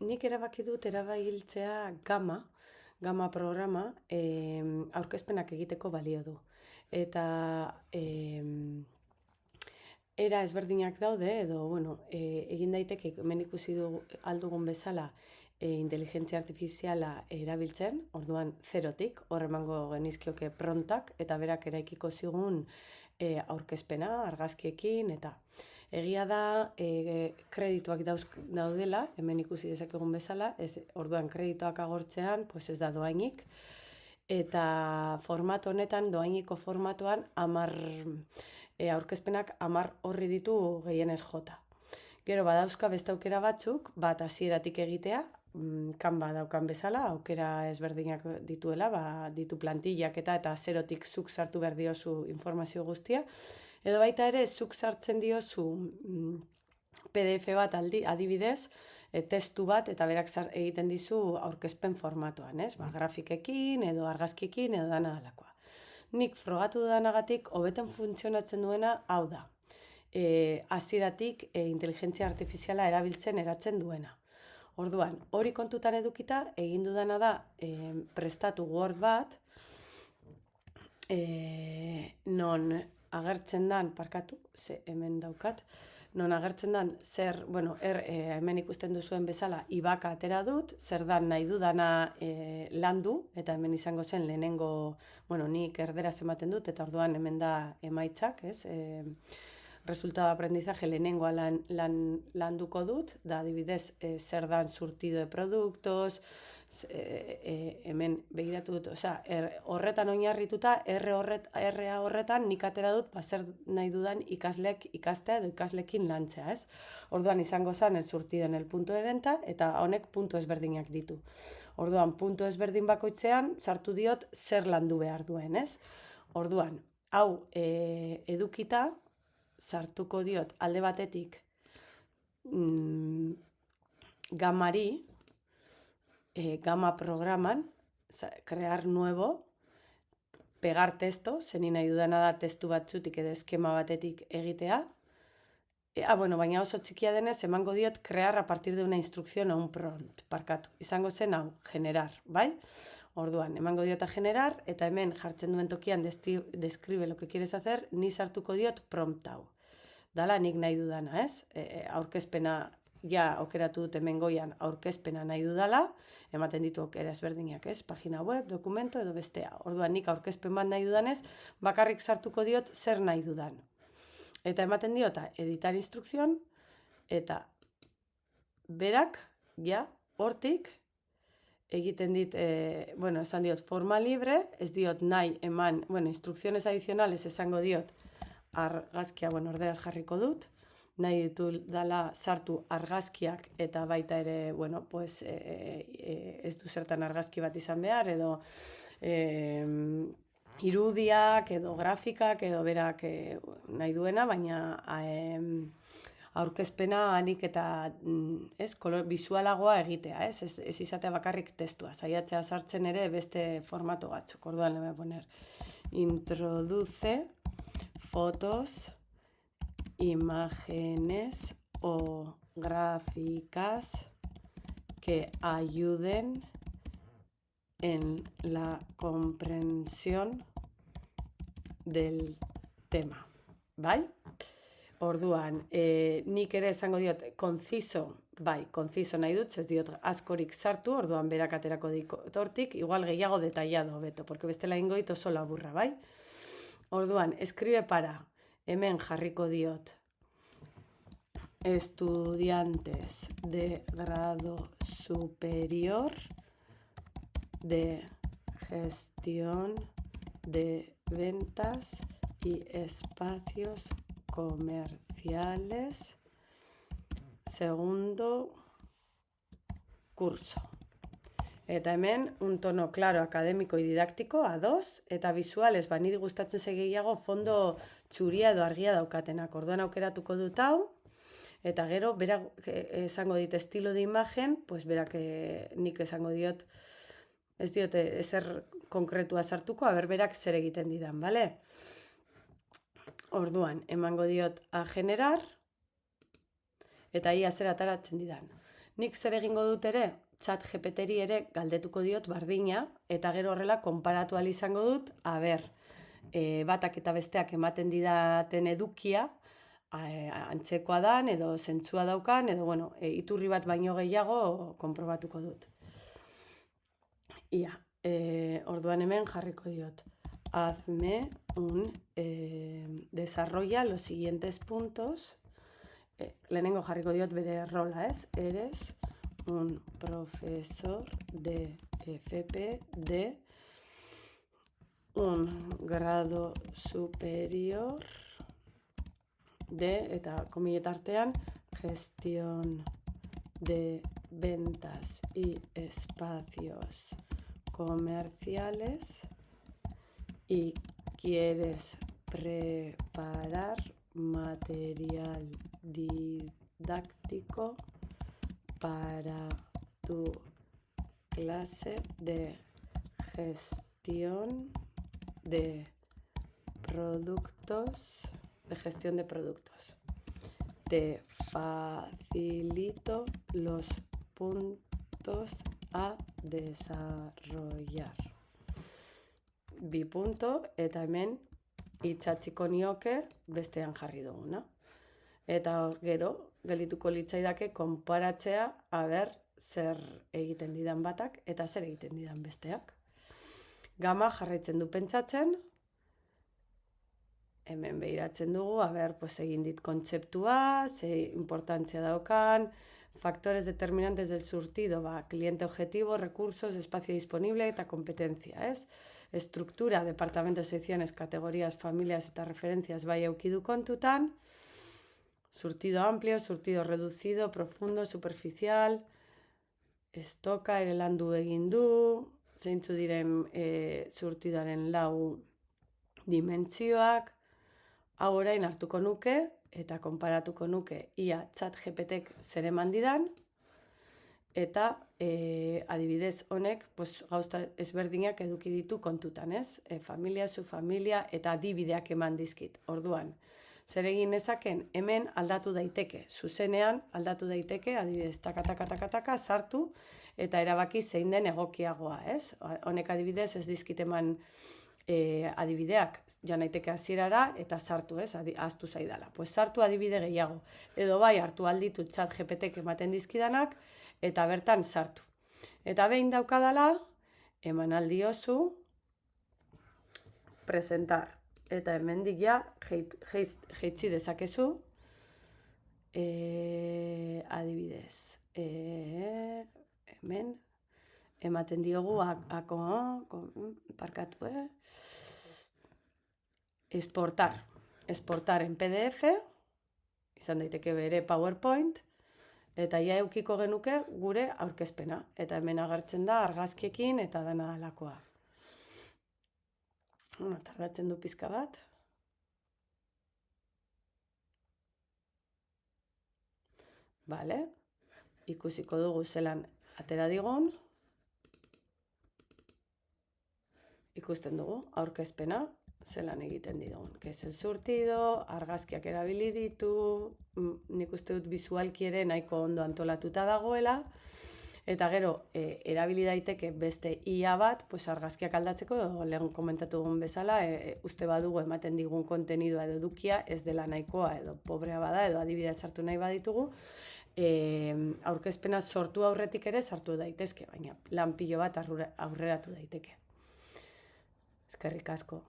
Nik erabaki dut erabiltzea Gama programa aurkezpenak egiteko balio du. Eta era ezberdinak daude edo, egin daiteke hemen ikusi aldugun bezala inteligentzia artifiziala erabiltzen, orduan zerotik, hor emango genizkioke prontak, eta berak eraikiko zigun aurkezpena, argazkiekin, eta egia da kredituak daudela, hemen ikusi dezakegun bezala, orduan kredituak agortzean, ez da doainik, eta formato honetan, doainiko formatoan, aurkezpenak 10 horri ditu gehienez jota. Gero badauzka beste aukera batzuk, bat hasieratik egitea, Canva daukan bezala, aukera ezberdinak dituela, ditu plantillak eta zerotik zuk sartu behar diozu informazio guztia, edo baita ere zuk sartzen diozu PDF bat adibidez, testu bat, eta berak egiten dizu aurkezpen formatoan, grafikekin edo argazkiekin edo dana dalakoa. Nik frogatu dudanagatik hobeten funtzionatzen duena hau da. Hasieratik inteligentzia artifiziala eratzen duena. Orduan, hori kontutan edukita, egin dudana da prestatu Word bat, non agertzen dan, hemen daukat, non agertzen dan zer, hemen ikusten duzuen bezala ibaka atera dut, zer dan nahi dudana landu, eta hemen izango zen lehenengo, nik erderaz ematen dut, eta orduan hemen da emaitzak, resultado de aprendizaje lehenengoa landuko dut, da adibidez zer dan surtido de productos, hemen begiratu dut, horretan oinarrituta, RA horretan nik atera dut, zer nahi dudan ikasleek ikastea edo ikaslekin lantzea, ez? Orduan izango zen el surtido en el punto de venta, eta honek puntu ezberdinak ditu. Orduan, puntu ezberdin bakoitzean, sartu diot zer landu behar duen, ez? Orduan, hau edukita, sartuko diot alde batetik Gamari, Gama programan, crear nuevo, pegar texto, zeni nahi dudana da testu batzutik edo eskema batetik egitea. Baina oso txikia denez, emango diot crear a partir de una instrucción o un prompt, izango zen hau, generar, bai? Orduan, emango diot a generar, eta hemen jartzen duen tokian describe lo que quieres hacer, ni sartuko diot prompt hau. Dala nik nahi dudana, ez? Aurkezpena, aukeratu dut hemen goian aurkezpena nahi dudala, ematen ditu aukera ezberdinak, ez? Pagina web, dokumento edo bestea. Orduan, nik aurkezpen bat nahi dudanez, bakarrik sartuko diot zer nahi dudan. Eta ematen diota editar instrukzion, eta berak, hortik, egiten dit, esan diot forma libre, ez diot nahi eman, instrukziones adicionales esango diot argazkia, orderaz jarriko dut, nahi ditu dala sartu argazkiak eta baita ere, ez du zertan argazki bat izan behar, edo irudiak edo grafikak edo berak nahi duena, baina aurkezpena anik eta bisualagoa egitea, ez izatea bakarrik testua, saiatzea sartzen ere beste formato batzuk. Orduan le voy a poner introduce fotos, imágenes o gráficas que ayuden en la comprensión del tema, bai? Orduan, nik ere esango diot, konciso nahi dut, ez diot askorik sartu, orduan berak aterako hortik, igual gehiago detallado beto, porque bestela ingo dit oso laburra, bai? Orduan, escribe para, hemen jarriko diot, estudiantes de grado superior de gestión de ventas y espacios comerciales, segundo curso. Eta hemen, un tono claro, académico y didáctico, A2, eta visuales, niri gustatzen gehiago fondo txuria edo argia daukatenak. Orduan aukeratuko dut hau, eta gero, berak esango dit estilo de imagen, berak nik esango diot, ez diote ezer konkretua sartuko, berak zer egiten didan, bale? Orduan, emango diot a generar, Eta ia zer ataratzen didan. Nik zer egingo dut ere, ChatGPT-ri ere galdetuko diot bardina, eta gero horrela konparatu ahal izango dut, batak eta besteak ematen didaten edukia, antzekoa dan, edo zentzua daukan, edo iturri bat baino gehiago konprobatuko dut. Ia, orduan hemen jarriko diot. Hazme desarrolla los siguientes puntos. Lehenengo jarriko diot bere rola, ez? Eres un profesor de FP de un grado superior de, eta komiletartean, gestión de ventas y espacios comerciales y quieres preparar material didáctico para tu clase de gestión de productos, Te facilito los puntos a desarrollar. Bi punto, eta hemen itxatziko nioke bestean jarri duguna. Eta gero, gelituko litzaidake konparatzea, zer egiten didan batak eta zer egiten didan besteak. Gama jarraitzen du pentsatzen, hemen behiratzen dugu, egin dit kontzeptua, ze importantzia daukan, factores determinantes del surtido, cliente objetivo, recursos, espacio disponible eta competencia, ez? Estructura, departamentos, secciones, categorías, familias eta referencias bai eukidu kontutan, surtido amplio, surtido reducido, profundo, superficial, estoka ere landu egin du, zeintzu diren surtidoaren 4 dimentsioak, hau orain hartuko nuke eta konparatuko nuke ia ChatGPTek zer eman didan, eta adibidez honek gauza ezberdinak eduki ditu kontutan, ez? Familia, subfamilia eta adibideak eman dizkit. Orduan, zer egin nezaken, hemen aldatu daiteke, zuzenean aldatu daiteke, adibidez, taka, sartu, eta erabaki zein den egokiagoa, ez? Honek adibidez ez dizkit eman adibideak, ja naiteke hasierara eta sartu, ez? Ahaztu zaidala. Pues sartu adibide gehiago. Edo bai hartu alditu ChatGPTek ematen dizkidanak, eta bertan sartu. Eta behin daukadala, eman aldiozu, presentar. Eta hemendik ja jeitzi dezakezu, adibidez, hemen ematen diogu exportar en PDF, izan daiteke bere PowerPoint, eta ja eukiko genuke gure aurkezpena. Eta hemen agertzen da argazkiekin eta dena alakoa. Tardatzen du pizka bat. Bale, ikusiko dugu zelan atera digun. Ikusten dugu aurkezpena zelan egiten digun. Que es el surtido, argazkiak erabili ditu, nik uste dut bizualki ere nahiko ondo antolatuta dagoela, eta gero erabili daiteke beste IA bat, argazkiak aldatzeko, lehen komentatu dugun bezala, uste badugu ematen digun kontenidua edo edukia, ez dela nahikoa edo pobrea bada, edo adibidea sartu nahi baditugu, aurkezpena sortu aurretik ere sartu daitezke, baina lan pilo bat aurreratu daiteke. Eskerrik asko.